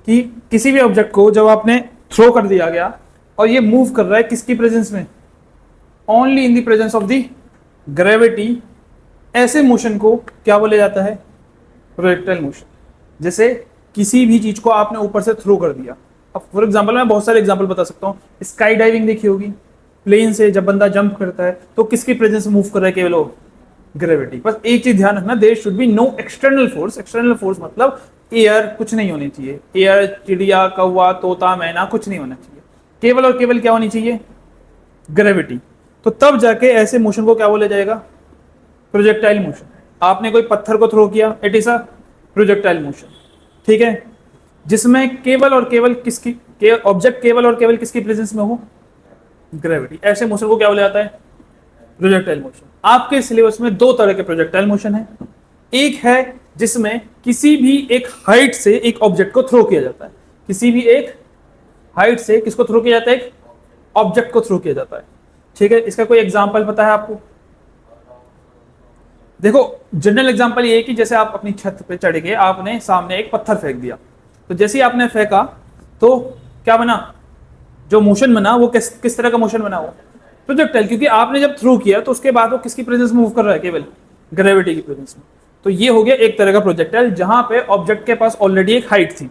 कि किसी भी ऑब्जेक्ट को जब आपने थ्रो कर दिया गया और ये मूव कर रहा है किसकी प्रेजेंस में, only in the presence of the gravity, ऐसे मोशन को क्या बोला जाता है, प्रोजेक्टाइल मोशन। जैसे किसी भी चीज को आपने ऊपर से थ्रो कर दिया। अब फॉर एग्जांपल मैं बहुत सारे एग्जांपल बता सकता हूँ। स्काई डाइविंग देखी होगी, प्लेन से जब बंदा जंप करता है तो किसकी प्रेजेंस में मूव कर रहा है, केवल वो ग्रेविटी। बस एक चीज ध्यान रखना, there should be no external force. External force मतलब एयर कुछ नहीं होनी चाहिए, एयर, चिड़िया, कौवा, तोता, मैना कुछ नहीं होना चाहिए, केवल और केवल क्या होनी चाहिए, ग्रेविटी। तो तब जाके ऐसे मोशन को क्या बोला जाएगा, प्रोजेक्टाइल मोशन। आपने कोई पत्थर को थ्रो किया, it is a projectile motion, ठीक है, जिसमें केवल और केवल किसकी, ऑब्जेक्ट केवल और केवल किसकी प्रेजेंस में हो, ग्रेविटी। ऐसे मोशन को क्या बोला जाता है, प्रोजेक्टाइल मोशन। आपके सिलेबस में दो तरह के प्रोजेक्टाइल मोशन है। एक है जिसमें किसी भी एक हाइट से एक ऑब्जेक्ट को थ्रो किया जाता है, किसी भी एक हाइट से किसको थ्रो किया जाता है, एक ऑब्जेक्ट को थ्रो किया जाता है, ठीक है। इसका कोई एग्जांपल पता है आपको? देखो जनरल एग्जांपल ये है कि जैसे आप अपनी छत पे चढ़ गए, आपने सामने एक पत्थर फेंक दिया, तो जैसे ही आपने फेंका तो क्या बना, जो मोशन बना वो किस तरह का मोशन बना, वो प्रोजेक्टाइल, क्योंकि आपने जब थ्रो किया तो उसके बाद वो किसकी प्रेजेंस में मूव कर रहा है, केवल ग्रेविटी की प्रेजेंस में। तो ये हो गया एक तरह का प्रोजेक्टाइल जहां पे ऑब्जेक्ट के पास ऑलरेडी एक हाइट थी,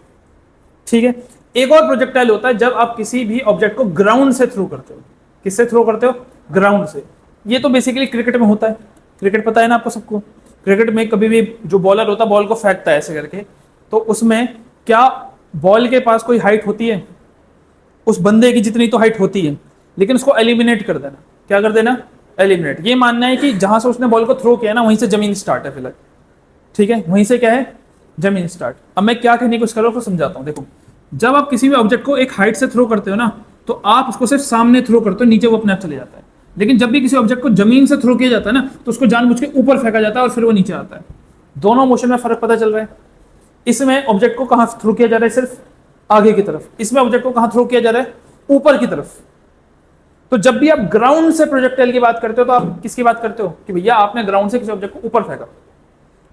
ठीक है। एक और प्रोजेक्टाइल होता है जब आप किसी भी ऑब्जेक्ट को ग्राउंड से थ्रो करते हो। किससे थ्रो करते हो, ग्राउंड से। ये तो बेसिकली क्रिकेट में होता है, क्रिकेट पता है ना आपको सबको। क्रिकेट में कभी भी जो बॉलर होता है बॉल को फेंकता है ऐसे करके, तो उसमें क्या बॉल के पास कोई हाइट होती है, उस बंदे की जितनी तो हाइट होती है, लेकिन उसको एलिमिनेट कर देना। क्या कर देना, एलिमिनेट। ये मानना है कि जहां से उसने बॉल को थ्रो किया ना वहीं से जमीन स्टार्ट है फिलहाल, ठीक है, वहीं से क्या है, जमीन स्टार्ट। अब मैं क्या कहने की कोशिश कर रहा हूं समझाता हूं। देखो जब आप किसी भी ऑब्जेक्ट को एक हाइट से थ्रो करते हो ना, तो आप उसको सिर्फ सामने थ्रो करते हो, नीचे वो अपने आप चले जाता है। लेकिन जब भी किसी ऑब्जेक्ट को जमीन से थ्रो किया जाता है ना, तो उसको जानबूझ के ऊपर फेंका जाता है और फिर वो नीचे आता है। दोनों मोशन में फर्क पता चल रहा है। इसमें ऑब्जेक्ट को कहां थ्रो किया जा रहा है, सिर्फ आगे की तरफ। इसमें ऑब्जेक्ट को कहां थ्रो किया जा रहा है, ऊपर की तरफ। तो जब भी आप ग्राउंड से प्रोजेक्टाइल की बात करते हो तो आप किसकी बात करते हो, कि भैया आपने ग्राउंड से किसी ऑब्जेक्ट को ऊपर फेंका।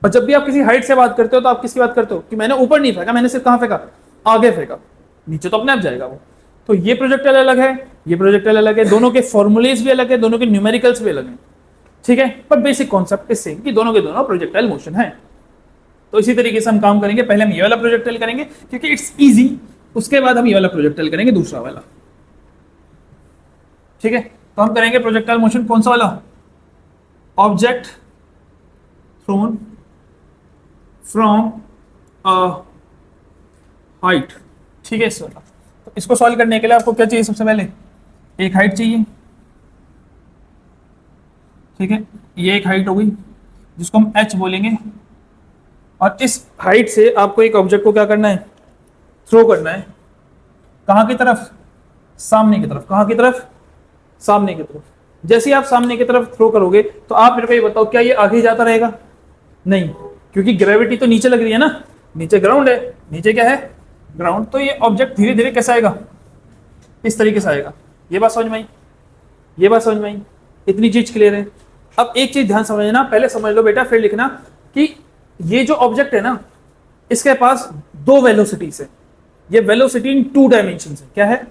और जब भी आप किसी हाइट से बात करते हो तो आप किसकी बात करते हो, कि मैंने ऊपर नहीं फेंका, मैंने सिर्फ कहां फेंका, आगे फेंका, नीचे तो अपने आप जाएगा वो। तो ये प्रोजेक्टाइल अलग है, ये प्रोजेक्टाइल अलग है, दोनों के फॉर्मूलेज भी अलग है, दोनों के न्यूमेरिकल्स भी अलग हैं, ठीक है। पर बेसिक कॉन्सेप्ट इससे कि दोनों के दोनों प्रोजेक्टाइल मोशन है। तो इसी तरीके से हम काम करेंगे। पहले हम ये वाला प्रोजेक्टाइल करेंगे क्योंकि इट्स इजी, उसके बाद हम ये वाला प्रोजेक्टाइल करेंगे, दूसरा वाला, ठीक है। तो हम करेंगे प्रोजेक्टाइल मोशन कौन सा वाला, object thrown from a height, ठीक है, इस वाला। तो इसको सॉल्व करने के लिए आपको क्या चाहिए, सबसे पहले एक हाइट चाहिए, ठीक है। ये एक हाइट हो गई जिसको हम h बोलेंगे, और इस हाइट से आपको एक ऑब्जेक्ट को क्या करना है, थ्रो करना है। कहां की तरफ, सामने की तरफ। कहां की तरफ, सामने की तरफ। जैसे ही आप सामने की तरफ थ्रो करोगे तो आप मेरे को ये बताओ, क्या ये आगे जाता रहेगा, नहीं, क्योंकि ग्रेविटी तो नीचे लग रही है ना, नीचे ग्राउंड है, नीचे क्या है, ग्राउंड। तो ये ऑब्जेक्ट धीरे धीरे कैसे आएगा, इस तरीके से आएगा। ये बात समझ में आई, ये बात समझ में आई, इतनी चीज क्लियर है। अब एक चीज ध्यान समझना, पहले समझ लो बेटा फिर लिखना, कि ये जो ऑब्जेक्ट है ना, इसके पास दो वेलोसिटीज है। ये वेलोसिटी इन 2 डायमेंशन है। क्या है,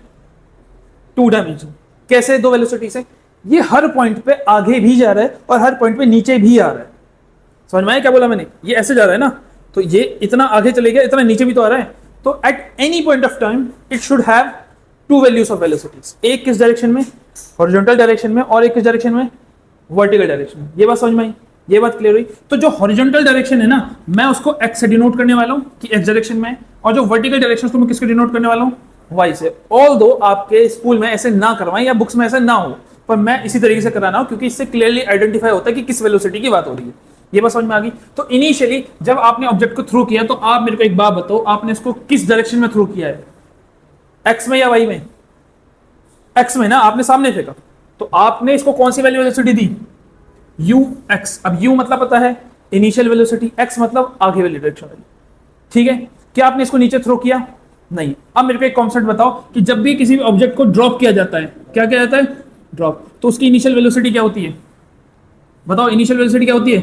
2 डायमेंशन। कैसे दो वेलोसिटीज है, ये हर पॉइंट पे आगे भी जा रहा है और हर पॉइंट पे नीचे भी आ रहा है। समझ में आया क्या बोला मैंने, ये ऐसे जा रहा है ना, तो ये इतना आगे चले गया, इतना नीचे भी तो आ रहा है। तो at any point of time it should have 2 values of velocities, एक किस डायरेक्शन में, हॉरिजॉन्टल डायरेक्शन में, और एक किस डायरेक्शन में, वर्टिकल डायरेक्शन में। ये बात समझ में आई, ये बात क्लियर हुई। तो जो हॉरिजॉन्टल डायरेक्शन है ना, मैं उसको x से डिनोट करने वाला हूं कि x डायरेक्शन में, और जो वर्टिकल डायरेक्शन उसको मैं किसके डिनोट करने वाला हूं, y से। ऑल्दो आपके स्कूल में ऐसे ना करवाएं या बुक्स में ऐसे ना हो, पर मैं इसी तरीके से कराना हूं क्योंकि इससे क्लियरली आइडेंटिफाई होता है कि किस वेलोसिटी की बात हो रही है। ये बात समझ में आ गई। तो इनिशियली जब आपने ऑब्जेक्ट को थ्रो किया, तो आप मेरे को एक बात बताओ, आपने इसको किस डायरेक्शन में थ्रो किया है, x में या y में, x में ना, आपने सामने फेंका, तो आपने इसको कौन सी वैल्यू वेलोसिटी दी, ux। अब u मतलब पता है इनिशियल वेलोसिटी, x मतलब आगे वाली डायरेक्शन वाली, ठीक है। क्या आपने इसको नीचे थ्रो किया, नहीं। अब मेरे को एक कॉन्सेप्ट बताओ कि जब भी किसी भी ऑब्जेक्ट को ड्रॉप किया जाता है, क्या किया जाता है, ड्रॉप, तो उसकी इनिशियल वेलोसिटी क्या होती है, बताओ, इनिशियल वेलोसिटी क्या होती है,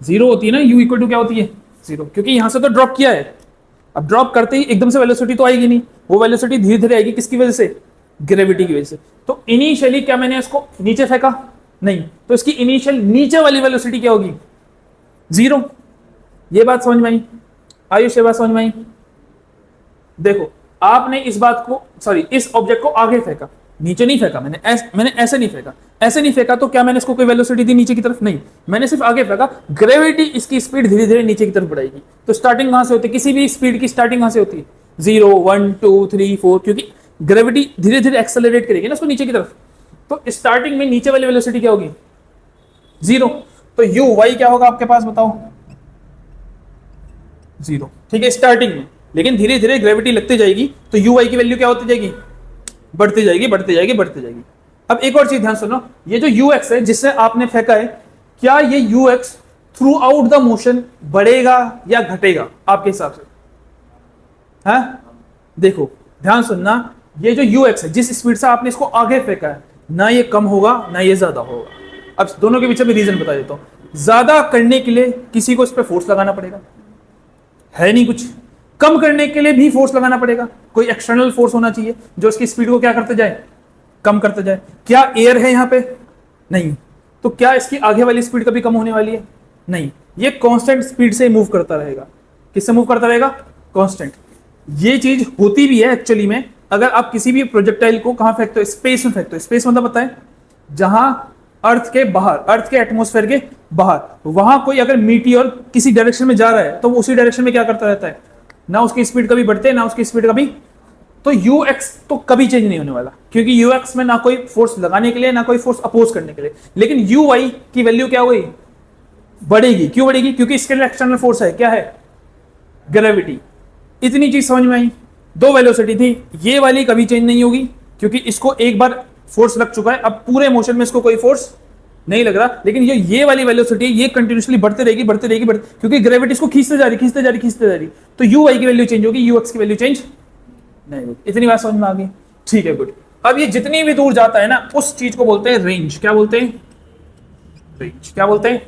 0 होती है ना, u इक्वल टू क्या होती है, 0, क्योंकि यहां से तो ड्रॉप किया है। अब ड्रॉप करते ही एकदम से वेलोसिटी तो आएगी नहीं, वो वेलोसिटी धीरे धीरे आएगी, किसकी वजह से? ग्रेविटी की वजह से। तो इनिशियली क्या मैंने इसको नीचे फेंका? नहीं, तो इसकी इनिशियल नीचे वाली वेलोसिटी क्या होगी? 0। ये बात समझ में आई? आयुष ये बात समझ में आई? देखो आपने इस बात को, सॉरी इस ऑब्जेक्ट को आगे फेंका, नीचे नहीं फेंका मैंने, ऐसे नहीं फेंका, ऐसे नहीं फेंका, तो क्या मैंने इसको कोई वेलोसिटी दी नीचे की तरफ? नहीं, मैंने सिर्फ आगे फेंका। ग्रेविटी इसकी स्पीड धीरे धीरे नीचे की तरफ बढ़ाएगी। तो स्टार्टिंग कहां से होती है? किसी भी स्पीड की स्टार्टिंग कहां से होती है? 0 1 2 3 4, क्योंकि ग्रेविटी धीरे धीरे एक्सेलरेट करेगी ना उसको नीचे की तरफ। तो स्टार्टिंग में नीचे वाली वेलोसिटी क्या होगी? 0। तो यू वाई क्या होगा आपके पास, बताओ? 0, ठीक है, स्टार्टिंग में। लेकिन धीरे धीरे ग्रेविटी लगती जाएगी तो यू वाई की वैल्यू क्या होती जाएगी? बढ़ती जाएगी, बढ़ती जाएगी, बढ़ती जाएगी। अब एक और चीज ध्यान सुनो, ये जो यू एक्स है जिससे आपने फेंका है, क्या ये you x through out the motion बढ़ेगा या घटेगा आपके हिसाब से? हाँ देखो ध्यान सुनना, ये जो यू एक्स है जिस स्पीड से आपने इसको आगे फेंका है, ना ये कम होगा ना ये ज्यादा होगा। अब दोनों के पीछे भी रीजन बता देता हूं। ज्यादा करने के लिए किसी को इस पर फोर्स लगाना पड़ेगा, है नहीं कुछ। कम करने के लिए भी फोर्स लगाना पड़ेगा, कोई एक्सटर्नल फोर्स होना चाहिए जो इसकी स्पीड को क्या करते जाए? कम करते जाए। क्या एयर है यहां पे? नहीं। तो क्या इसकी आगे वाली स्पीड कभी कम होने वाली है? नहीं। ये कांस्टेंट स्पीड से मूव करता रहेगा। किससे मूव करता रहेगा? कांस्टेंट। ये चीज होती भी है एक्चुअली में। अगर आप किसी भी प्रोजेक्टाइल को कहां फेंकते हो? स्पेस में फेंकते हो। स्पेस मतलब पता है? जहां अर्थ के बाहर, अर्थ के एटमॉस्फेयर के बाहर, वहां कोई अगर मीटियोर किसी डायरेक्शन में जा रहा है तो वो उसी डायरेक्शन में क्या करता रहता है? ना उसकी स्पीड कभी बढ़ते ना उसकी स्पीड कभी। तो यू एक्स तो कभी चेंज नहीं होने वाला, क्योंकि यू एक्स में ना कोई फोर्स लगाने के लिए ना कोई फोर्स अपोज करने के लिए। लेकिन यू वाई की वैल्यू क्या हुई? बढ़ेगी। क्यों बढ़ेगी? क्योंकि इसके लिए एक्सटर्नल फोर्स है। क्या है? ग्रेविटी। इतनी चीज समझ में आई? दो वेलोसिटी थी, ये वाली कभी चेंज नहीं होगी क्योंकि इसको एक बार फोर्स लग चुका है, अब पूरे मोशन में इसको कोई फोर्स नहीं लग रहा। लेकिन ये वाली वेलोसिटी ये कंटिन्यूअसली बढ़ते रहेगी, बढ़ते रहेगी, क्योंकि ग्रेविटी इसको खींचते जा रही, खींचते जा रही, खींचते जा रही। तो यू वाई की वैल्यू चेंज होगी, यू एक्स की वैल्यू चेंज नहीं होगी। इतनी बात समझ में आ गई? ठीक है, गुड। अब ये जितनी भी दूर जाता है ना, उस चीज को बोलते हैं रेंज। क्या बोलते हैं? रेंज। क्या बोलते हैं?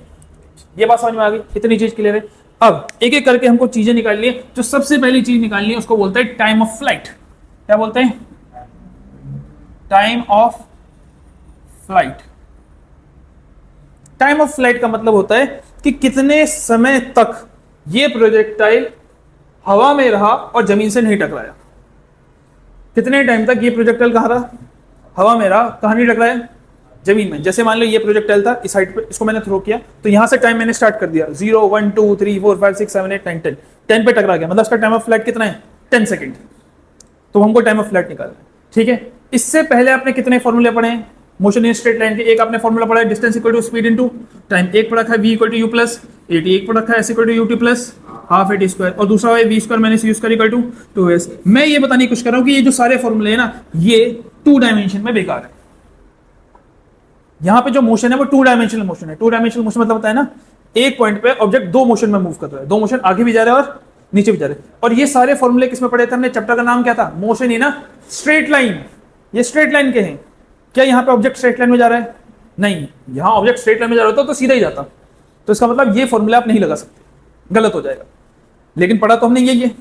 ये बात समझ में आ गई? इतनी चीज क्लियर है? अब एक एक करके हमको चीजें निकालनी है। जो सबसे पहली चीज निकालनी है उसको बोलते हैं टाइम ऑफ फ्लाइट। क्या बोलते हैं? Time of flight. Time of flight का मतलब होता है कि कितने समय तक ये प्रोजेक्टाइल हवा में रहा और जमीन से नहीं टकराया। कितने टाइम तक ये प्रोजेक्टाइल कहां रहा? हवा में रहा। कहां नहीं टकराया? जमीन में। जैसे मान लो ये प्रोजेक्टाइल था इस हाइट पे, इसको मैंने थ्रो किया तो यहां से टाइम मैंने स्टार्ट कर दिया 0 1 2 3 4 5 6 7 8 9 10 10 पे टकरा गया, मतलब इसका टाइम ऑफ फ्लाइट कितना है? 10 सेकंड। तो हमको टाइम ऑफ फ्लाइट निकालना है। ठीक है, इससे पहले आपने कितने फॉर्मूले पढ़े हैं मोशन इन स्ट्रेट लाइन के? एक आपने फॉर्मूला पढ़ा है distance equal to speed into time, एक पढ़ा है v equal to u plus 80, एक पढ़ा है s equal to ut plus half AT square, और दूसरा है v square minus u square equal to 2s। मैं ये बताने की कोशिश कर रहा हूं कि ये जो सारे फॉर्मूले हैं ना, ये 2 डायमेंशन में बेकार है। यहां पे जो मोशन है वो 2 डायमेंशनल मोशन है। 2 डायमेंशनल मोशन मतलब होता है ना, एक पॉइंट पे ऑब्जेक्ट 2 मोशन में मूव कर रहा है, 2 मोशन आगे भी जा रहे हैं और नीचे भी जा रहे हैं। और ये सारे फॉर्मूले किसमें पढ़े थे हमने? चैप्टर का नाम क्या था? Motion in a straight line. ये स्ट्रेट लाइन के हैं। क्या यहाँ पे ऑब्जेक्ट स्ट्रेट लाइन में जा रहा है? नहीं। यहाँ ऑब्जेक्ट स्ट्रेट लाइन में जा रहा होता तो सीधा ही जाता। तो इसका मतलब ये फॉर्मूला आप नहीं लगा सकते, गलत हो जाएगा। लेकिन पढ़ा तो हमने यही है,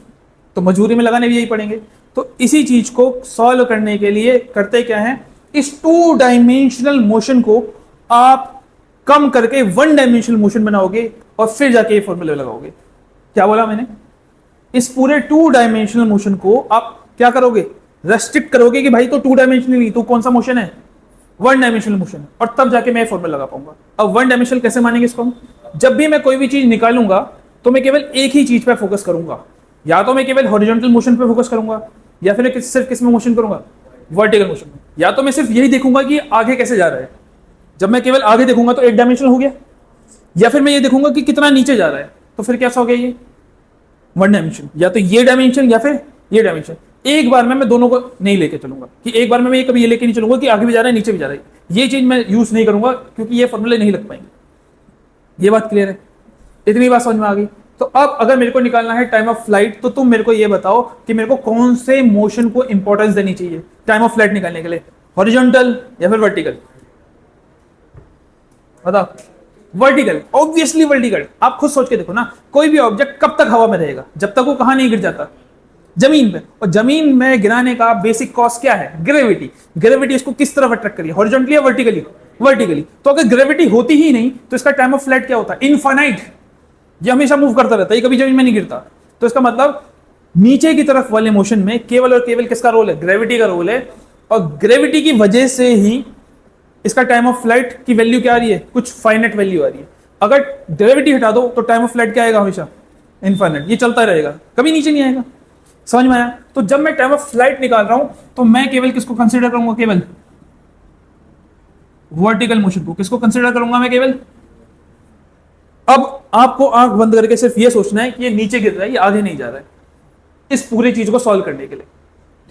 तो मजबूरी में लगाने भी यही पड़ेंगे। तो इसी चीज को सॉल्व करने के लिए करते क्या है, इस 2 डायमेंशनल मोशन को आप कम करके 1 डायमेंशनल मोशन बनाओगे और फिर जाके ये फॉर्मूला लगाओगे। क्या बोला मैंने? इस पूरे 2 डायमेंशनल मोशन को आप क्या करोगे? रेस्ट्रिक्ट करोगे कि भाई तो 2 डायमेंशनल, तो कौन सा मोशन है? 1 डायमेंशनल मोशन। और तब जाके मैं फॉर्मूला लगा पाऊंगा। अब 1 डायमेंशनल कैसे मानेंगे इसको हम? जब भी मैं कोई भी चीज निकालूंगा तो मैं केवल एक ही चीज पे फोकस करूंगा। या तो मैं केवल हॉरिजॉन्टल मोशन पे फोकस करूंगा, या फिर सिर्फ किस में मोशन करूंगा? वर्टिकल मोशन में। या तो मैं सिर्फ यही देखूंगा कि आगे कैसे जा रहा है। जब मैं केवल आगे देखूंगा तो 1 डायमेंशनल हो गया। या फिर मैं ये देखूंगा कि कितना नीचे जा रहा है, तो फिर कैसा हो गया ये? 1 डायमेंशन। या तो ये डायमेंशन या फिर ये डायमेंशन। एक बार में मैं दोनों को नहीं लेके चलूंगा कि एक बार में मैं कभी ये लेके नहीं चलूंगा कि आगे भी जा रहा है नीचे भी जा रहा है। ये चीज मैं यूज नहीं करूंगा क्योंकि ये फॉर्मूले नहीं लग पाएंगे। ये बात क्लियर है? इतनी बात समझ में आ गई? तो अब अगर मेरे को निकालना है टाइम ऑफ फ्लाइट, तो तुम मेरे को ये बताओ कि मेरे को कौन से मोशन को इंपॉर्टेंस देनी चाहिए टाइम ऑफ फ्लाइट निकालने के लिए, हॉरिजॉन्टल या फिर वर्टिकल? बताओ। Vertical, obviously vertical. आप खुद सोच के देखो ना, कोई भी ऑब्जेक्ट कब तक हवा में रहेगा, जब तक वो कहां नहीं गिर जाता, जमीन पे। और जमीन में गिराने का बेसिक कॉज क्या है? ग्रेविटी। ग्रेविटी इसको किस तरफ अट्रैक्ट करिए, हॉरिजॉन्टली या वर्टिकली? वर्टिकली। तो अगर ग्रेविटी होती ही नहीं तो इसका टाइम ऑफ फ्लाइट क्या होता है? इनफाइनाइट। ये हमेशा मूव करता रहता है, ये कभी जमीन में नहीं गिरता। तो इसका मतलब नीचे की तरफ वाले मोशन में केवल और केवल किसका रोल है? ग्रेविटी का रोल है। और ग्रेविटी की वजह से ही इसका टाइम ऑफ फ्लाइट की वैल्यू क्या आ रही है? कुछ फाइनेट वैल्यू आ रही है। अगर ग्रेविटी हटा दो तो टाइम ऑफ फ्लाइट क्या आएगा? हमेशा इनफाइनेट। ये चलता रहेगा, कभी नीचे नहीं आएगा। समझ में आया? तो जब मैं टाइम ऑफ फ्लाइट निकाल रहा हूं तो मैं केवल किसको कंसीडर करूंगा? केवल वर्टिकल मोशन को। किसको कंसीडर करूंगा मैं? केवल। अब आपको आंख बंद करके सिर्फ ये सोचना है कि ये नीचे गिर रहा है, ये आगे नहीं जा रहा है, इस पूरी चीज को सॉल्व करने के लिए।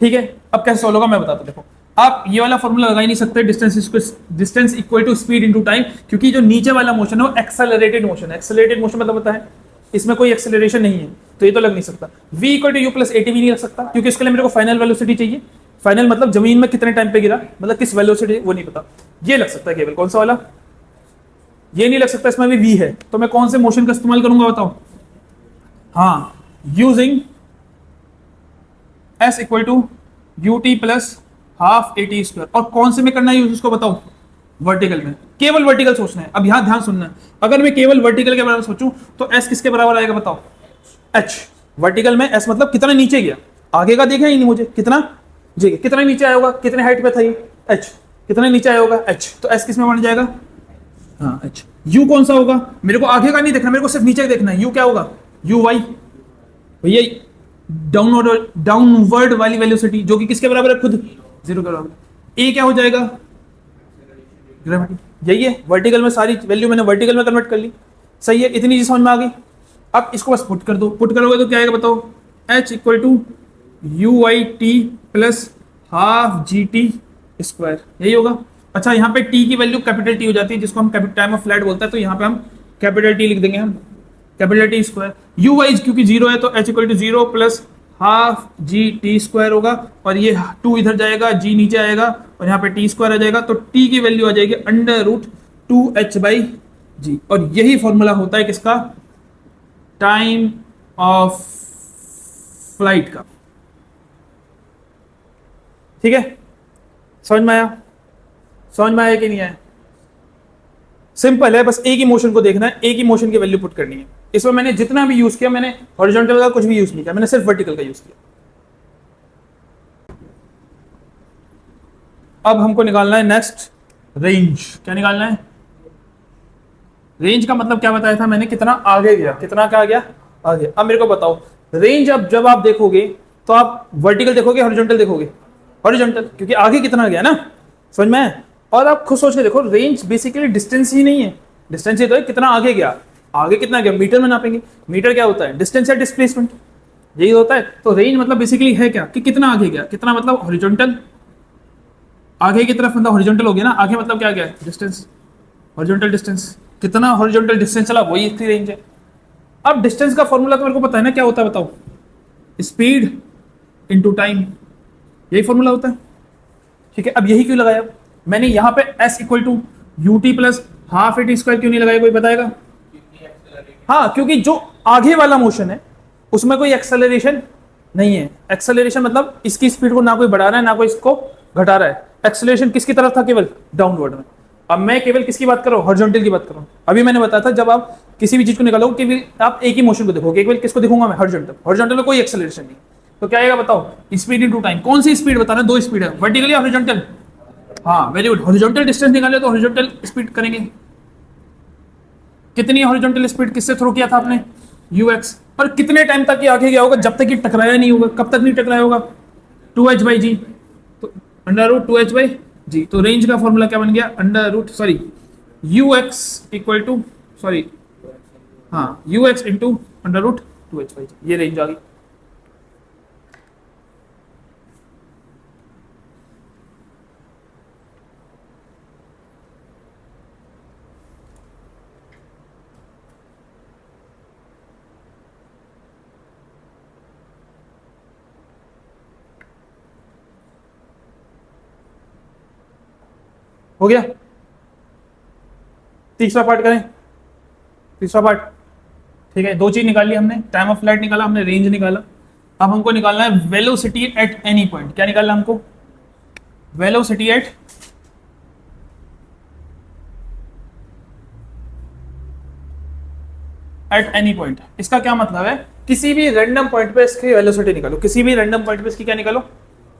ठीक है, अब कैसे सॉल्व होगा मैं बताता हूं। देखो, आप ये वाला फॉर्मूला लगा ही नहीं सकते, distance equal to speed into time, क्योंकि जो नीचे वाला मोशन है वो एक्सेलरेटेड मोशन है। एक्सेलरेटेड मोशन मतलब होता है इसमें कोई एक्सेलरेशन नहीं है, तो ये तो लग नहीं सकता। v equal to U plus AT भी नहीं लग सकता, क्योंकि इसके लिए मेरे को फाइनल वेलोसिटी चाहिए। फाइनल मतलब जमीन में कितने टाइम पे गिरा, मतलब किस वेलोसिटी, वो नहीं पता। ये लग सकता है केवल, कौन सा वाला? ये नहीं लग सकता, इसमें भी v है। तो मैं कौन से मोशन का इस्तेमाल करूंगा बताओ? हाँ, using s equal to U T plus half A T square. और कौन से में करना है यूज, उसको बताओ? वर्टिकल में। केवल वर्टिकल सोचना है। अब यहां ध्यान सुनना है, अगर मैं केवल वर्टिकल के बारे में सोचूं तो s किसके बराबर आएगा बताओ? h। वर्टिकल में s मतलब कितना नीचे गया, आगे का देखा ही नहीं मुझे, कितना जी, कितना नीचे आया होगा, कितने हाइट पे था ये? h। कितना नीचे आया होगा? h। तो s किस में बन जाएगा? हाँ, h। u कौन सा होगा? मेरे को आगे का नहीं देखना, मेरे को सिर्फ नीचे का देखना है। u क्या होगा? u y। भैया डाउनवर्ड वाली वेलोसिटी, जो कि किसके बराबर है? खुद जीरो के बराबर। ए क्या हो जाएगा? ग्रेविटी। यही है, वर्टिकल में सारी वैल्यू मैंने वर्टिकल में कन्वर्ट कर ली। सही है, इतनी चीज समझ में आ गई। अब इसको बस पुट कर दो। पुट करोगे तो क्या आएगा बताओ? h equal to U I T plus half G T square, यही होगा। अच्छा, यहाँ पे t की वैल्यू कैपिटल T हो जाती है, जिसको हम टाइम ऑफ फ्लाइट बोलता है, तो यहाँ पे हम कैपिटल T लिख देंगे, हम capital T square. U wise क्योंकि जीरो है तो h equal to zero plus half G T square होगा, और ये 2 इधर जाएगा, g नीचे आएगा, और यहाँ पे टी स्क्वायर आ जाएगा। तो t की वैल्यू आ जाएगी अंडर रूट 2h बाई जी। और यही फॉर्मूला होता है किसका? टाइम ऑफ फ्लाइट का। ठीक है, समझ में आया? समझ में आया कि नहीं आया? सिंपल है, बस एक ही मोशन को देखना है, एक ही मोशन की वैल्यू पुट करनी है। इसमें मैंने जितना भी यूज किया, मैंने हॉरिजॉन्टल का कुछ भी यूज नहीं किया, मैंने सिर्फ वर्टिकल का यूज किया। अब हमको निकालना है नेक्स्ट रेंज। क्या निकालना है? रेंज का मतलब क्या बताया था मैंने? कितना आगे गया, कितना क्या गया आगे। अब मेरे को बताओ, रेंज अब जब आप देखोगे तो आप वर्टिकल देखोगे, हॉरिजॉन्टल देखोगे? हॉरिजॉन्टल, क्योंकि आगे कितना गया ना, समझ में आया? और आप खुद सोच के देखो, रेंज बेसिकली डिस्टेंस ही नहीं है। डिस्टेंस ही तो है, कितना आगे गया। आगे कितना गया मीटर में नापेंगे। मीटर क्या होता है? डिस्टेंस या डिस्प्लेसमेंट, यही होता है। तो रेंज मतलब बेसिकली है क्या, कि कितना आगे गया। कितना मतलब हॉरिजॉन्टल, आगे की तरफ मतलब हॉरिजॉन्टल हो गया ना, आगे मतलब क्या गया? Distance, horizontal distance. कितना हॉरिजॉन्टल डिस्टेंस चला, वही इतनी रेंज है। अब डिस्टेंस का फॉर्मूला तो मेरे को पता है ना, क्या होता है बताओ? स्पीड इनटू टाइम, यही फॉर्मूला होता है। ठीक है, अब यही क्यों लगाया मैंने यहाँ पे? s equal to U T plus half A T square क्यों नहीं लगाया, कोई बताएगा? हाँ, क्योंकि जो आगे वाला मोशन है उसमें कोई एक्सेलरेशन नहीं है। एक्सेलरेशन मतलब इसकी स्पीड को ना कोई बढ़ा रहा है ना कोई इसको घटा रहा है। एक्सेलरेशन किसकी तरफ था? केवल डाउनवर्ड में। अब मैं केवल किसकी बात कर रहा हूँ? हॉरिजॉन्टल की बात कर रहा हूँ। अभी मैंने बताया था, जब आप किसी भी चीज को निकालोगे केवल आप एक ही मोशन को देखोगे। केवल किसको देखूंगा मैं? हॉरिजॉन्टल। हॉरिजॉन्टल में कोई एक्सेलरेशन नहीं, तो क्या आएगा बताओ? Speed into time. कौन सी स्पीड बताना? दो स्पीड है, वर्टिकल या हॉरिजॉन्टल? हाँ, वेरी गुड। हॉरिजॉन्टल डिस्टेंस निकाले तो हॉरिजॉन्टल स्पीड करेंगे। कितनी हॉरिजॉन्टल स्पीड किससे थ्रो किया था आपने? ux। और कितने टाइम तक ये आगे गया होगा? जब तक ये टकराया नहीं होगा। कब तक नहीं टकराया होगा? 2h बाई जी, तो अंडर रूट 2h बाई जी। तो रेंज का फॉर्मूला क्या बन गया? Under root sorry ux equal to sorry हाँ ux into under root 2h by G. ये रेंज आ गई। हो गया? तीसरा पार्ट करें। तीसरा पार्ट, ठीक है। दो चीज निकाली हमने, टाइम ऑफ फ्लाइट निकाला हमने, रेंज निकाला। अब हमको निकालना है वेलोसिटी एट एनी पॉइंट। क्या निकालना है हमको? Velocity at any point. इसका क्या मतलब है? किसी भी रैंडम पॉइंट पे इसकी वेलोसिटी निकालो, किसी भी रैंडम पॉइंट पे इसकी क्या निकालो?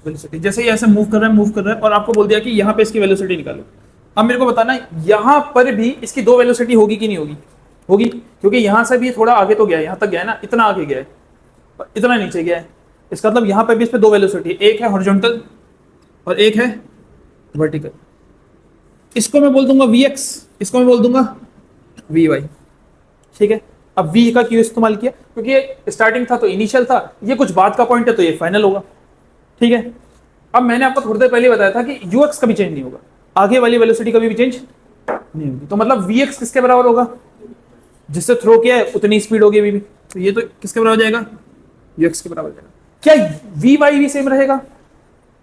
वेलोसिटी। जैसे ये ऐसे मूव कर रहा है, मूव कर रहा है, और आपको बोल दिया कि यहाँ पे इसकी वेलोसिटी निकालो। अब मेरे को बताना है यहाँ पर भी इसकी दो वेलोसिटी होगी कि नहीं होगी? होगी, क्योंकि यहाँ से भी थोड़ा आगे तो गया है, यहाँ तक गया है ना, इतना आगे गया है, इतना नीचे गया है। इसका मतलब यहाँ पे भी इस पे दो वेलोसिटी, एक है हॉरिजॉन्टल और एक है वर्टिकल। इसको मैं बोल दूंगा Vx, इसको मैं बोल दूंगा Vy, ठीक है। अब V का क्यों इस्तेमाल किया? क्योंकि ये स्टार्टिंग था तो इनिशियल था, ये कुछ बाद का पॉइंट है तो ये फाइनल होगा, ठीक है। अब मैंने आपको थोड़ी देर पहले बताया था कि Ux कभी चेंज नहीं होगा, आगे वाली वेलोसिटी कभी भी चेंज नहीं होगी। तो मतलब Vx किसके बराबर होगा? जिससे थ्रो किया है उतनी स्पीड होगी अभी भी, तो ये तो किसके बराबर जाएगा? Ux के बराबर जाएगा। क्या Vy भी सेम रहेगा?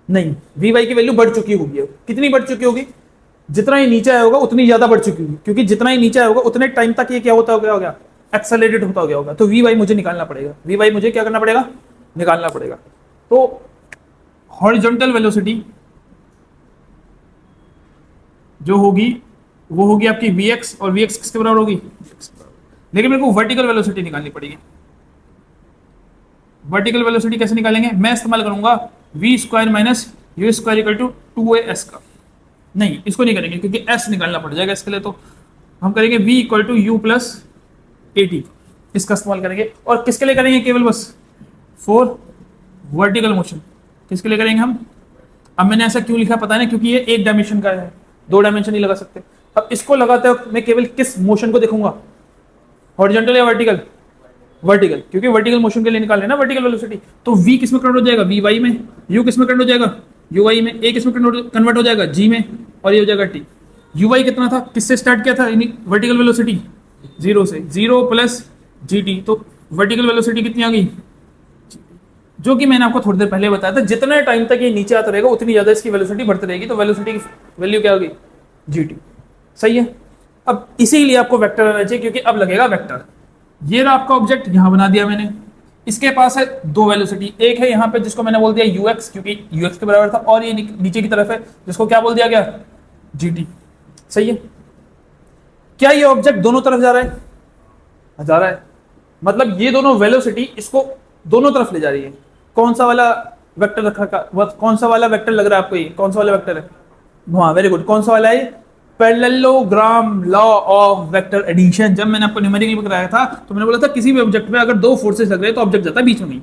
नहीं, Vy की वैल्यू बढ़ चुकी होगी। कितनी बढ़ चुकी होगी? जितना ही नीचे आया होगा उतनी ज्यादा बढ़ चुकी होगी, क्योंकि जितना ही नीचे आया होगा उतने टाइम तक ये क्या होता होगा? एक्सेलरेटेड होता गया होगा। तो Vy मुझे निकालना पड़ेगा, Vy मुझे क्या करना पड़ेगा? निकालना पड़ेगा। तो हॉरिजॉन्टल वेलोसिटी जो होगी वो होगी आपकी Vx, और Vx किसके बराबर होगी? लेकिन मेरे को वर्टिकल वेलोसिटी निकालनी पड़ेगी। वर्टिकल वेलोसिटी कैसे निकालेंगे? मैं इस्तेमाल करूंगा v square minus U square equal to 2as का। नहीं, इसको नहीं करेंगे क्योंकि s निकालना पड़ जाएगा इसके लिए, तो हम करेंगे v equal to U plus at, इसका इस्तेमाल करेंगे। और किसके लिए करेंगे? केवल बस फॉर वर्टिकल मोशन। किसके लिए करेंगे हम? अब मैंने ऐसा क्यों लिखा पता है ना, क्योंकि ये एक डायमेंशन का है, दो डायमेंशन नहीं लगा सकते। अब इसको लगाते वक्त मैं केवल किस मोशन को देखूंगा? हॉरिजॉन्टल या वर्टिकल? वर्टिकल, क्योंकि वर्टिकल मोशन के लिए निकाल रहे हैं ना वर्टिकल वेलोसिटी। तो v किस में कन्वर्ट हो जाएगा? Vy में। u किस में कन्वर्ट हो जाएगा? Uy में। a किस में कन्वर्ट हो जाएगा? g में। और ये हो जाएगा t। Uy कितना था? किससे स्टार्ट किया था वर्टिकल वेलोसिटी? 0 से। 0 प्लस gt, तो वर्टिकल वेलोसिटी कितनी आ गई? जो कि मैंने आपको थोड़ी देर पहले बताया था, जितने टाइम तक ये नीचे आता रहेगा उतनी ज्यादा इसकी वेलोसिटी बढ़ती रहेगी। तो वेलोसिटी की वैल्यू क्या होगी? gt। सही है। अब इसीलिए आपको वेक्टर आना चाहिए, क्योंकि अब लगेगा वेक्टर। ये रहा आपका ऑब्जेक्ट, यहां बना दिया मैंने। इसके पास है दो वेलोसिटी, एक है यहाँ पे जिसको मैंने बोल दिया ux, क्योंकि ux के बराबर था, और ये नीचे की तरफ है जिसको क्या बोल दिया गया? gt। सही है। क्या ये ऑब्जेक्ट दोनों तरफ जा रहा है? जा रहा है। मतलब ये दोनों वेलोसिटी इसको दोनों तरफ ले जा रही है। कौन सा वाला वेक्टर रखा? कौन सा वाला वेक्टर लग रहा है आपको? ये कौन सा वाला वेक्टर है? हाँ, वेरी गुड। कौन सा वाला है? Parallelogram law of vector addition. जब मैंने आपको न्यूमेरिकल कराया था तो मैंने बोला था किसी भी ऑब्जेक्ट में अगर दो फोर्सेस लग रहे हैं तो ऑब्जेक्ट जाता है बीच में नहीं।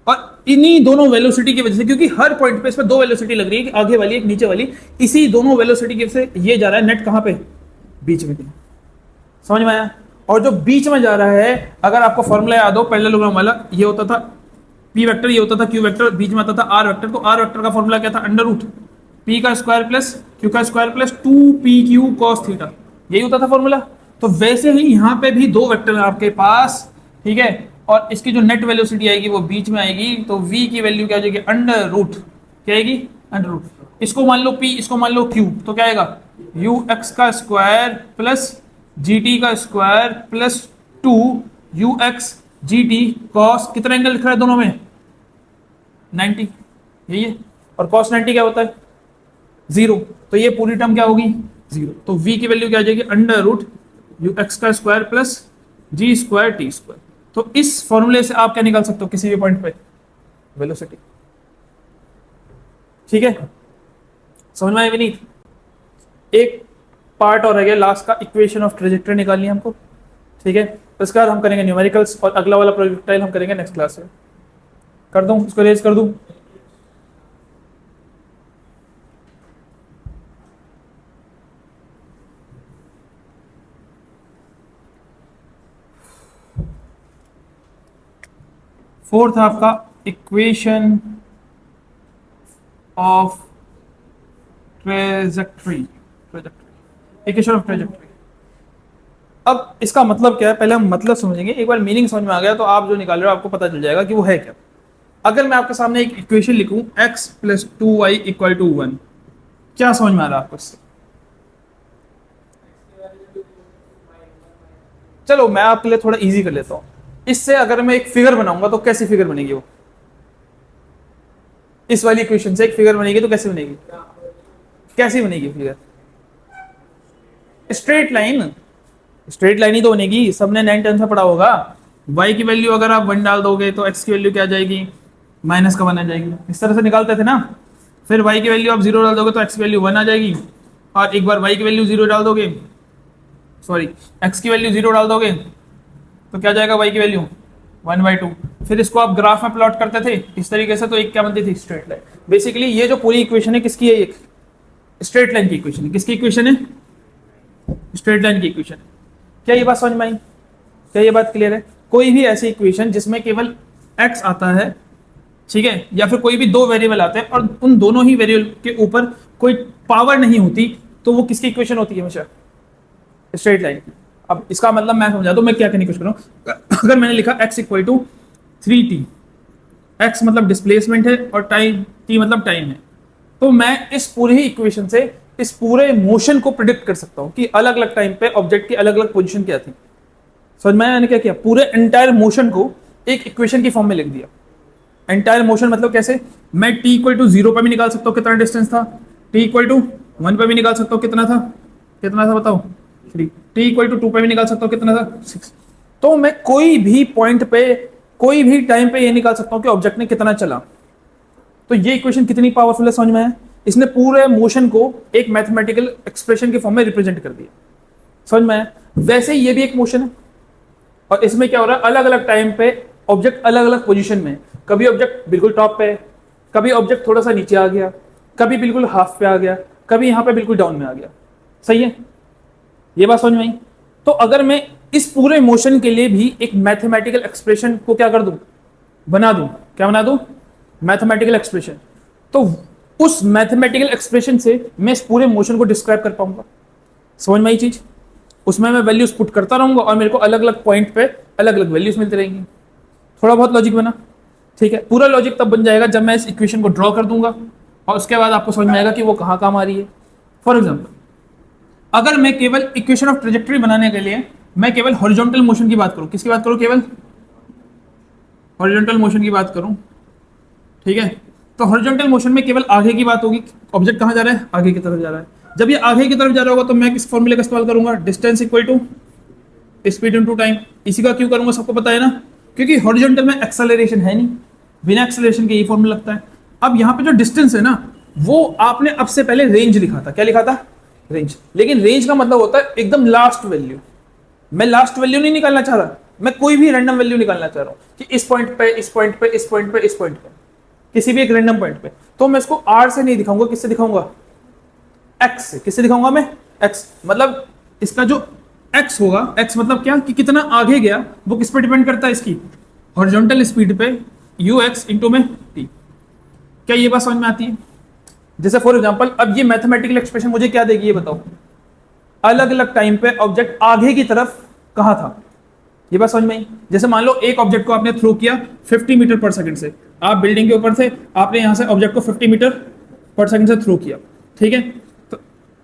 और इन्हीं दोनों वेलोसिटी की वजह से, क्योंकि हर पॉइंट पे इसमें दो वेलोसिटी लग रही है, आगे वाली एक नीचे वाली, इसी दोनों वेलोसिटी की वजह से ये जा रहा है नेट कहां पे? बीच में। समझ में आया? और जो बीच में जा रहा है, अगर आपको फॉर्मूला याद हो पैरेललोग्राम वाला, ये होता था p वेक्टर, ये होता था q वेक्टर, बीच में आता था r वेक्टर। तो r वेक्टर का फॉर्मूला क्या था? अंडर रूट p का स्क्वायर प्लस q का square plus 2pq cos theta, यही होता था फॉर्मूला। तो वैसे ही यहाँ पे भी दो वेक्टर है आपके पास, ठीक है। और इसकी जो नेट वेलोसिटी आएगी वो बीच में आएगी। तो v की वैल्यू क्या हो जाएगी? अंडर रूट, क्या आएगी? Under root. इसको मान लो p, इसको मान लो q, तो क्या आएगा? ux का स्क्वायर प्लस gt का square plus 2ux gt cos, कितना एंगल लिख रहा है दोनों में? 90, यही है। और cos 90 क्या होता है? 0। तो ये पूरी टर्म क्या होगी? 0। तो v की वैल्यू क्या आ जाएगी? अंडर रूट ux का square plus g square T square. तो इस फॉर्मूले से आप क्या निकाल सकते हो किसी भी पॉइंट पे? वेलोसिटी। ठीक है, समझ में आया विनीत? एक पार्ट और रह गया लास्ट का, इक्वेशन ऑफ ट्रेजेक्टरी निकालनी है हमको, ठीक है। उसके बाद हम करेंगे न्यूमेरिकल्स, और अगला वाला प्रोजेक्टाइल हम करेंगे नेक्स्ट क्लास में। कर दूं इसको, रेज कर दूं? फोर्थ आपका equation of trajectory, equation of trajectory. अब इसका मतलब क्या है, पहले हम मतलब समझेंगे। एक बार मीनिंग समझ में आ गया तो आप जो निकाल रहे हो आपको पता चल जाएगा कि वो है क्या। अगर मैं आपके सामने एक इक्वेशन लिखूं x plus 2y equal to 1, क्या समझ में आ रहा है आपको इससे? चलो मैं आपके लिए थोड़ा इजी कर लेता हूं। इससे अगर मैं एक फिगर बनाऊंगा तो कैसी फिगर बनेगी वो, इस वाली इक्वेशन से एक फिगर बनेगी तो कैसे बनेगी, कैसी बनेगी figure? Straight line, straight line ही तो बनेगी, सबने 9th-10th में पढ़ा होगा। y की वैल्यू अगर आप 1 डाल दोगे तो x की वैल्यू क्या आ जाएगी, माइनस का 1 आ जाएगी, इस तरह से निकालते थे ना। फिर y की वैल्यू आप 0 डाल दोगे तो x की वैल्यू 1 आ जाएगी, और एक बार y की वैल्यू 0 डाल दोगे, सॉरी x की वैल्यू 0 डाल दोगे तो क्या जाएगा, y की वैल्यू 1/2। फिर इसको आप ग्राफ में प्लॉट करते थे इस तरीके से, तो एक क्या बनती थी, स्ट्रेट लाइन। बेसिकली ये जो पूरी इक्वेशन है किसकी है, एक स्ट्रेट लाइन की इक्वेशन है। किसकी इक्वेशन है, स्ट्रेट लाइन की इक्वेशन है। क्या ये बात समझ में आई, क्या ये बात क्लियर है? कोई भी ऐसी इक्वेशन जिसमें केवल x आता है, ठीक है, या फिर कोई भी दो वेरिएबल आते हैं और उन दोनों ही वेरिएबल के ऊपर कोई पावर नहीं होती, तो वो किसकी इक्वेशन होती है, हमेशा स्ट्रेट लाइन की। अब इसका मतलब मैं समझा दूं मैं क्या कहने की कोशिश कर रहा हूं। अगर मैंने लिखा x equal to 3t, x मतलब डिस्प्लेसमेंट है और टाइम t मतलब टाइम है, तो मैं इस पूरी इक्वेशन से इस पूरे मोशन को प्रिडिक्ट कर सकता हूं कि अलग अलग टाइम पे ऑब्जेक्ट की अलग अलग पोजीशन क्या थी। समझ में आया? मैंने क्या किया, पूरे एंटायर मोशन को एक इक्वेशन की फॉर्म में लिख दिया। एंटायर मोशन मतलब कैसे, मैं t इक्वल टू 0 पर भी निकाल सकता हूँ कितना डिस्टेंस था, t इक्वल टू 1 पर भी निकाल सकता हूँ कितना था, कितना था बताओ 3, t इक्वल टू 2 पर भी निकाल सकता हूँ कितना था 6। तो मैं कोई भी पॉइंट पे कोई भी टाइम पे ये निकाल सकता हूँ कि ऑब्जेक्ट ने कितना चला। तो ये इक्वेशन कितनी पावरफुल है, समझ में आया? इसने पूरे मोशन को एक मैथमेटिकल एक्सप्रेशन के फॉर्म में रिप्रेजेंट कर दिया। समझ में आया? वैसे ही ये भी एक मोशन है, और इसमें क्या हो रहा है, अलग अलग टाइम पे ऑब्जेक्ट अलग अलग पोजीशन में, कभी ऑब्जेक्ट बिल्कुल टॉप पे, कभी ऑब्जेक्ट थोड़ा सा नीचे आ गया, कभी बिल्कुल हाफ पे आ गया, कभी यहाँ पे बिल्कुल डाउन में आ गया। सही है, ये बात समझ में आई? तो अगर मैं इस पूरे मोशन के लिए भी एक मैथमेटिकल एक्सप्रेशन को क्या कर दूं, बना दूं, क्या बना दूं, मैथमेटिकल एक्सप्रेशन, तो उस मैथमेटिकल एक्सप्रेशन से मैं इस पूरे मोशन को डिस्क्राइब कर पाऊंगा। समझ में आई चीज? उसमें मैं वैल्यूज पुट करता रहूंगा और मेरे को अलग अलग पॉइंट पे अलग अलग वैल्यूज मिलती रहेंगी। थोड़ा बहुत लॉजिक बना, ठीक है। पूरा लॉजिक तब बन जाएगा जब मैं इस इक्वेशन को ड्रॉ कर दूंगा, और उसके बाद आपको समझ में आएगा कि वो कहाँ काम आ रही है। फॉर एग्जाम्पल, अगर मैं केवल इक्वेशन ऑफ ट्रेजेक्टरी बनाने के लिए मैं केवल हॉरिजॉन्टल मोशन की बात करूं, किसकी बात करूं, केवल हॉरिजॉन्टल मोशन की बात करूं, ठीक है, तो हॉरिजॉन्टल मोशन में केवल आगे की बात होगी, ऑब्जेक्ट कहाँ जा रहा है, आगे की तरफ जा रहा है। जब ये आगे की तरफ जा रहा होगा तो मैं किस फॉर्मूले का इस्तेमाल करूंगा, distance equal to speed into time. इसी का क्यों करूंगा, सबको पता है ना, क्योंकि हॉरिजॉन्टल में एक्सेलरेशन है नहीं, बिना एक्सेलरेशन के ये फॉर्मूला लगता है। अब यहाँ पे जो डिस्टेंस है ना, वो आपने अब से पहले रेंज लिखा था, क्या लिखा था, रेंज। लेकिन रेंज का मतलब होता है एकदम लास्ट वैल्यू। मैं लास्ट वैल्यू नहीं निकालना चाह रहा, मैं कोई भी रैंडम वैल्यू निकालना चाह रहा हूं कि इस पॉइंट पे, इस पॉइंट पे, इस पॉइंट पे, इस पॉइंट पे, किसी भी एक रैंडम पॉइंट पे। तो मैं इसको r से नहीं दिखाऊंगा, किससे दिखाऊंगा, x से। किससे दिखाऊंगा मैं, x। मतलब इसका जो x होगा, x मतलब क्या, कि कितना आगे गया, वो किस पे डिपेंड करता है, इसकी हॉरिजॉन्टल स्पीड पे, ux इंटू में t। क्या ये बात समझ में आती है? जैसे फॉर एग्जांपल, अब ये मैथमेटिकल एक्सप्रेशन मुझे क्या देगी, ये बताओ, अलग अलग टाइम पे ऑब्जेक्ट आगे की तरफ कहां था, ये बात समझ में आई? जैसे मान लो एक ऑब्जेक्ट को आपने थ्रो किया 50 मीटर पर सेकंड से, आप बिल्डिंग के ऊपर थे, आपने यहां से ऑब्जेक्ट को 50 मीटर पर सेकंड से थ्रो किया, ठीक है, तो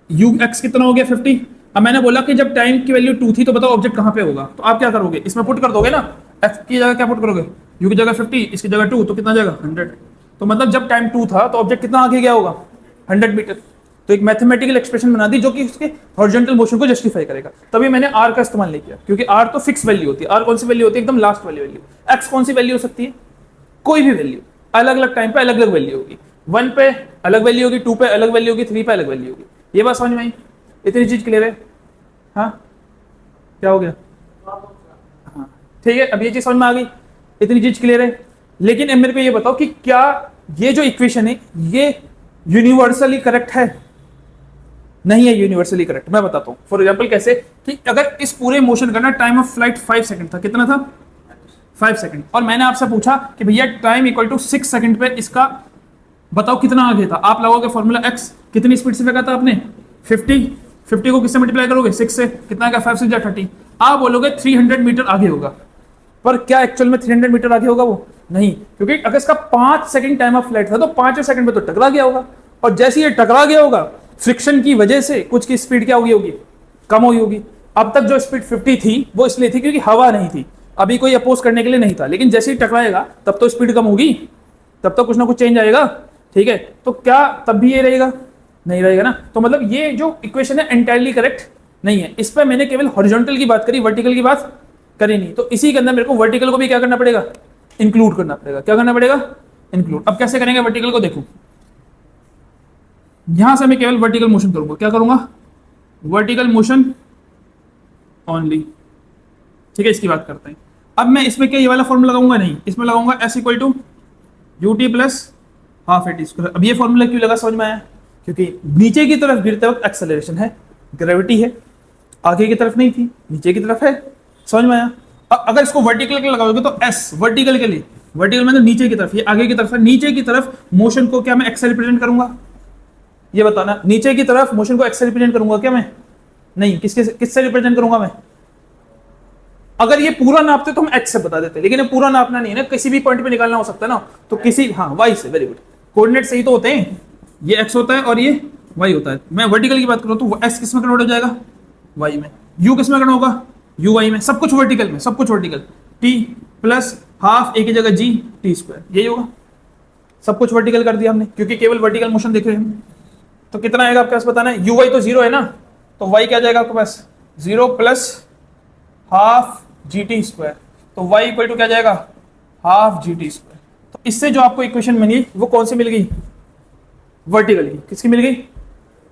ux कितना हो गया 50। अब मैंने बोला कि जब टाइम की वैल्यू 2 थी, तो बताओ ऑब्जेक्ट कहां पे होगा, तो आप क्या करोगे, इसमें पुट कर दोगे ना, x की जगह क्या पुट करोगे, u की जगह 50, इसकी जगह 2, तो कितना जाएगा 100। तो मतलब जब टाइम 2 था तो ऑब्जेक्ट कितना आगे गया होगा, 100 मीटर। तो एक मैथमेटिकल एक्सप्रेशन बना दी जो कि उसके हॉरिजॉन्टल मोशन को जस्टिफाई करेगा। तभी मैंने r का इस्तेमाल नहीं किया, क्योंकि r तो फिक्स वैल्यू होती है। r कौन सी वैल्यू होती है, एकदम लास्ट वाली वैल्यू। x कौन सी वैल्यू हो सकती है, कोई भी वैल्यू, अलग अलग टाइम पे अलग अलग वैल्यू होगी। 1 पे अलग वैल्यू होगी, 2 पे अलग वैल्यू होगी, 3 पे अलग वैल्यू होगी। ये बात समझ में आई? इतनी चीज क्लियर है? हाँ, क्या हो गया, हाँ ठीक है, अब ये चीज समझ में आ गई, इतनी चीज क्लियर है। लेकिन अब मेरे को ये बताओ कि क्या ये जो इक्वेशन है ये यूनिवर्सली करेक्ट है? नहीं है यूनिवर्सली करेक्ट। मैं बताता हूं फॉर एग्जांपल कैसे, कि अगर इस पूरे मोशन का ना टाइम ऑफ फ्लाइट 5 सेकंड था, कितना था 5 सेकंड, और मैंने आपसे पूछा कि भैया टाइम इक्वल टू 6 सेकंड पे इसका बताओ कितना आगे था, आप लगाओगे फॉर्मूला x, कितनी स्पीड से फेंका था आपने 50 को किससे मल्टीप्लाई करोगे 6 से, कितना आएगा 5 से 30, आप बोलोगे 300 मीटर आगे होगा। पर क्या एक्चुअल में 300 मीटर आगे होगा वो? नहीं, क्योंकि अगर इसका 5 सेकंड टाइम ऑफ फ्लाइट था तो 5 सेकंड में तो टकरा गया होगा, और जैसे ये टकरा गया होगा फ्रिक्शन की वजह से कुछ की स्पीड क्या होगी, कम हुई होगी। अब तक जो स्पीड 50 थी वो इसलिए थी क्योंकि हवा नहीं थी, अभी कोई अपोज करने के लिए नहीं था, लेकिन जैसे ही टकराएगा तब तो स्पीड कम होगी, तब तो कुछ ना कुछ चेंज आएगा, ठीक है। तो क्या तब भी ये रहेगा? नहीं रहेगा ना। तो मतलब ये जो इक्वेशन है एंटायरली करेक्ट नहीं है। इस पर मैंने केवल हॉरिजॉन्टल की बात करी, वर्टिकल की बात करी नहीं। तो इसी के अंदर मेरे को वर्टिकल को भी क्या करना पड़ेगा? इंक्लूड करना पड़ेगा। क्या करना पड़ेगा? इंक्लूड। अब कैसे करेंगे वर्टिकल को? देखो यहां से मैं केवल वर्टिकल मोशन करूंगा। क्या करूंगा? वर्टिकल मोशन ओनली, ठीक है। इसकी बात करते हैं। अब मैं इसमें क्या ये वाला फॉर्मूला लगाऊंगा? नहीं, इसमें लगाऊंगा S equal to U T plus half A T square. अब ये फॉर्मूला क्यों लगा समझ में आया? क्योंकि नीचे की तरफ गिरते वक्त एक्सेलरेशन है, ग्रेविटी है, आगे की तरफ नहीं थी, नीचे की तरफ है। समझ में आया? अगर इसको वर्टिकल के लगाओगे तो एस वर्टिकल के लिए, वर्टिकल मतलब नीचे की तरफ, ये आगे की तरफ है, नीचे की तरफ मोशन को क्या मैं एक्स से रिप्रेजेंट करूंगा? ये बताना। नीचे की तरफ मोशन को एक्स से रिप्रेजेंट करूंगा क्या मैं? नहीं। किससे रिप्रेजेंट करूंगा मैं? अगर ये पूरा नापते तो हम एक्स से बता देते, लेकिन ये पूरा नापना नहीं है ना, किसी भी पॉइंट पे निकालना हो सकता है ना, तो किसी, हाँ, वाई से। वेरी गुड, कोऑर्डिनेट सही तो होते हैं, ये एक्स होता है और ये वाई होता है। मैं वर्टिकल की बात करूं तो एक्स किस में कन्वर्ट हो जाएगा? वाई में। यू किस में कन्वर्ट होगा? यू वाई में। सब कुछ वर्टिकल में, सब कुछ वर्टिकल। टी प्लस हाफ ए की जगह जी टी स्क्वायर, यही होगा। सब कुछ वर्टिकल कर दिया हमने, क्योंकि केवल वर्टिकल मोशन देख रहे हैं हम। तो कितना आएगा आपके पास बताना है? यू वाई तो जीरो है ना, तो वाई क्या जाएगा आपके पास? Zero plus half G T square. तो वाई इक्वल टू क्या जाएगा? Half G T square. तो इससे जो आपको इक्वेशन मिली वो कौन सी मिल गई? वर्टिकल की। किसकी मिल गई?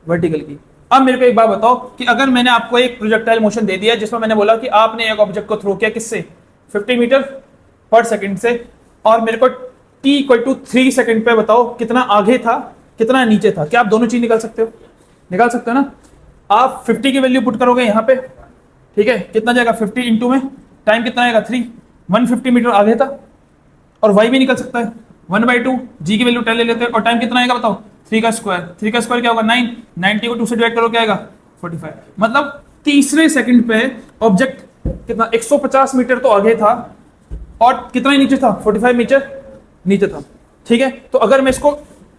वर्टिकल की। अब मेरे को एक बात बताओ कि अगर मैंने आपको एक प्रोजेक्टाइल मोशन दे दिया जिसमें मैंने बोला कि आपने एक ऑब्जेक्ट को थ्रो किया किससे? 50 मीटर पर सेकंड से, और मेरे को t इक्वल टू 3 सेकंड पे बताओ कितना आगे था कितना नीचे था। क्या आप दोनों चीज निकाल सकते हो? निकाल सकते हो ना। आप 50 की वैल्यू पुट करोगे यहाँ पे, ठीक है, कितना जाएगा? 50 इंटू में टाइम कितना आएगा? 3, 150 मीटर आगे था। और y भी निकल सकता है 1/2, जी की वैल्यू 10 ले लेते हैं, और टाइम कितना आएगा बताओ? 3 का स्क्वायर। 3 का स्क्वायर क्या होगा? 9। 90 को 2 से डिवाइड करो क्या आएगा? 45। मतलब तीसरे सेकंड पे ऑब्जेक्ट कितना 150 मीटर तो आगे था और कितना ही नीचे था? 45 मीटर नीचे था, ठीक है। तो अगर मैं इसको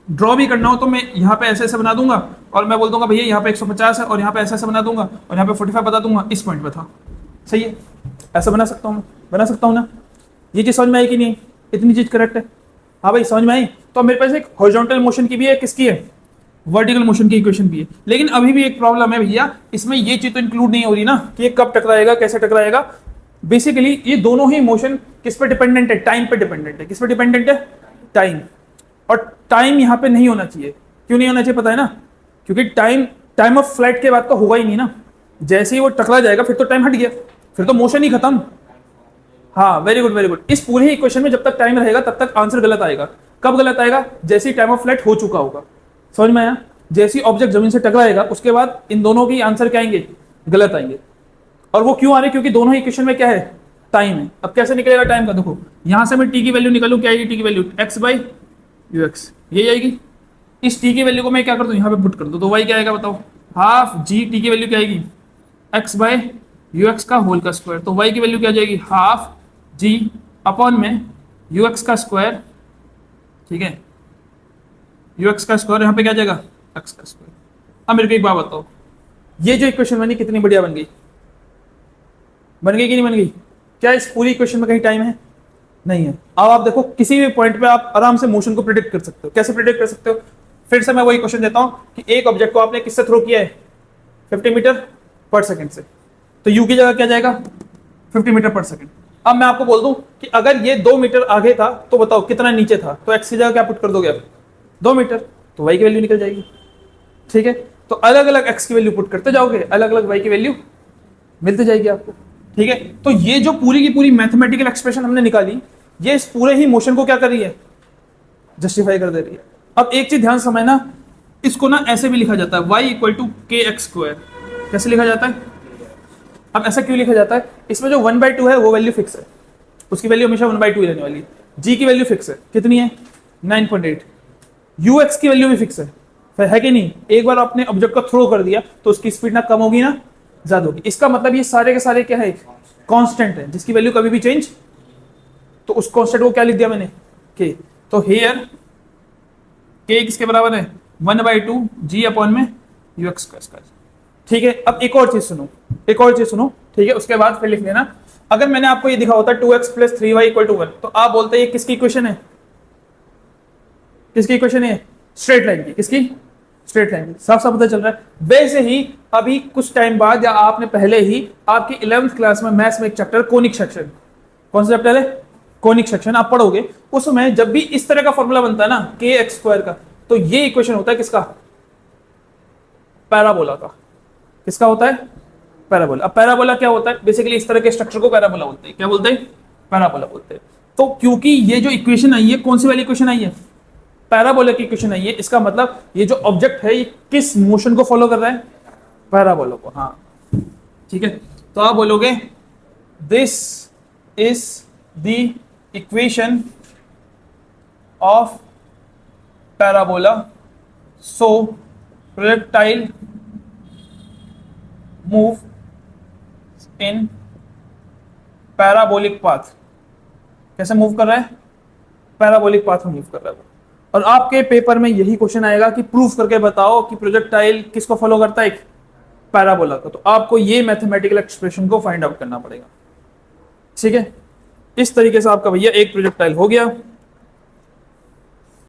ड्रॉ भी करना हो तो मैं यहाँ पे ऐसे ऐसे बना दूंगा और मैं बोल दूंगा भैया यहाँ पे 150 है, और यहाँ पे ऐसे ऐसे बना दूंगा और यहाँ पे 45 बता दूंगा, इस पॉइंट पे था। सही है, ऐसा बना सकता हूँ, बना सकता हूँ ना। ये चीज समझ में आई कि नहीं? इतनी चीज करेक्ट है? हाँ भाई समझ में आई। तो मेरे पास एक हॉरिजॉन्टल मोशन की भी है, किसकी है? वर्टिकल मोशन की इक्वेशन भी है। लेकिन अभी भी एक प्रॉब्लम है भैया, इसमें ये चीज तो इंक्लूड नहीं हो रही ना कि ये कब टकराएगा, कैसे टकराएगा। बेसिकली ये दोनों ही मोशन किस पे डिपेंडेंट है? टाइम पे डिपेंडेंट है। किस पे डिपेंडेंट है? टाइम। और टाइम यहाँ पे नहीं होना चाहिए। क्यों नहीं होना चाहिए पता है ना? क्योंकि टाइम ऑफ फ्लाइट के बाद तो होगा ही नहीं ना। जैसे ही वो टकरा जाएगा फिर तो टाइम हट गया, फिर तो मोशन ही खत्म। हाँ, वेरी गुड वेरी गुड। इस पूरे ही इक्वेशन में जब तक टाइम रहेगा तब तक आंसर गलत आएगा। कब गलत आएगा? जैसे ही टाइम ऑफ फ्लाइट हो चुका होगा। समझ में आया? जैसे ही ऑब्जेक्ट जमीन से टकराएगा उसके बाद इन दोनों की आंसर क्या आएंगे? गलत आएंगे। और वो क्यों आ रहे? क्योंकि दोनों ही इक्वेशन में क्या है? टाइम है। अब कैसे निकलेगा टाइम का? देखो यहां से मैं टी की वैल्यू निकालूं, क्या आएगी टी की value? X by you x, यही आएगी। इस टी की वैल्यू को मैं क्या कर दूं? यहाँ पे पुट कर दूं, तो वाई क्या आएगा बताओ? हाफ जी टी की वैल्यू क्या आएगी? एक्स बाय यू एक्स का होल का स्क्वायर। तो वाई की वैल्यू क्या आ जाएगी? हाफ जी अपॉन में यू एक्स का स्क्वायर, ठीक है, यू एक्स का स्क्वायर, यहाँ पे क्या जाएगा? एक्स का स्क्वायर। अब मेरे को एक बात बताओ, ये जो इक्वेशन बनी कितनी बढ़िया बन गई? बन गई कि नहीं बन गई? क्या इस पूरी इक्वेशन में कहीं टाइम है? नहीं है। अब आप देखो किसी भी पॉइंट पे आप आराम से मोशन को प्रिडिक्ट कर सकते हो। कैसे प्रिडिक्ट कर सकते हो? फिर से मैं वही क्वेश्चन देता हूं कि एक ऑब्जेक्ट को आपने किससे थ्रो किया है? 50 मीटर पर सेकंड से, तो यू की जगह क्या जाएगा? 50 मीटर पर सेकंड। अब मैं आपको बोल दूं कि अगर ये 2 मीटर आगे था तो बताओ कितना नीचे था? तो एक्स की जगह क्या पुट कर दोगे आप? 2 मीटर, तो वाई की वैल्यू निकल जाएगी, ठीक है। तो अलग अलग एक्स की वैल्यू पुट करते जाओगे, अलग अलग वाई की वैल्यू मिलती जाएगी आपको, ठीक है। तो ये जो पूरी की पूरी मैथमेटिकल एक्सप्रेशन हमने निकाली, ये इस पूरे ही मोशन को क्या कर रही है? जस्टिफाई कर दे रही है। अब एक चीज ध्यान समझना, इसको ना ऐसे भी लिखा जाता है y इक्वल टू के एक्स स्क्वायर। कैसे लिखा जाता है? अब ऐसा क्यों लिखा जाता है? इसमें जो 1/2 है वो वैल्यू फिक्स है, उसकी वैल्यू हमेशा 1/2 रहने वाली है। जी की वैल्यू फिक्स है, कितनी है? 9.8। यू एक्स की वैल्यू भी फिक्स है, फिर है कि नहीं? एक बार आपने ऑब्जेक्ट को थ्रो कर दिया तो उसकी स्पीड ना कम होगी ना ज्यादा होगी। इसका मतलब ये सारे के सारे क्या है? कांस्टेंट है जिसकी वैल्यू कभी भी चेंज, तो उस कांस्टेंट को क्या लिख दिया मैंने? के। तो हियर के किसके बराबर है? 1/2 जी अपॉन में यू एक्स का स्क्वायर, ठीक है। अब एक और चीज सुनो, एक और चीज सुनो, ठीक है, उसके बाद फिर लिख लेना। अगर मैंने आपको ये दिखा होता 2x plus 3y equal to 1, तो आप बोलते ये किसकी इक्वेशन है? किसकी इक्वेशन है? स्ट्रेट लाइन की। किसकी? स्ट्रेट लाइन की। साफ साफ पता चल रहा है। वैसे ही अभी कुछ टाइम बाद, या आपने पहले ही आपकी 11th क्लास में मैथ्स में एक चैप्टर कोनिक सेक्शन, कौन सा चैप्टर है? कोनिक सेक्शन, आप पढ़ोगे। उसमें जब भी इस तरह का फॉर्मूला बनता है ना के एक्स स्क्वायर का, तो ये इक्वेशन होता है किसका? पैराबोला का। किसका होता है? पैराबोला। अब पैराबोला क्या होता है? बेसिकली इस तरह के स्ट्रक्चर को पैराबोला बोलते हैं। क्या बोलते हैं? पैराबोला बोलते हैं। तो क्योंकि ये जो इक्वेशन आई है, कौन सी वाली इक्वेशन आई है? पैराबोला की इक्वेशन आई है। इसका मतलब ये जो ऑब्जेक्ट है ये किस मोशन को फॉलो कर रहा है? पैराबोला को। हाँ, ठीक है। तो आप बोलोगे this is the equation of parabola, so projectile move in parabolic path. कैसे मूव कर रहा है? पैराबोलिक पाथ में मूव कर रहा है वो। और आपके पेपर में यही क्वेश्चन आएगा कि प्रूफ करके बताओ कि प्रोजेक्टाइल किसको फॉलो करता है? पैराबोला को। तो आपको ये मैथमेटिकल एक्सप्रेशन को फाइंड आउट करना पड़ेगा। ठीक है, इस तरीके से आपका भैया एक प्रोजेक्टाइल हो गया।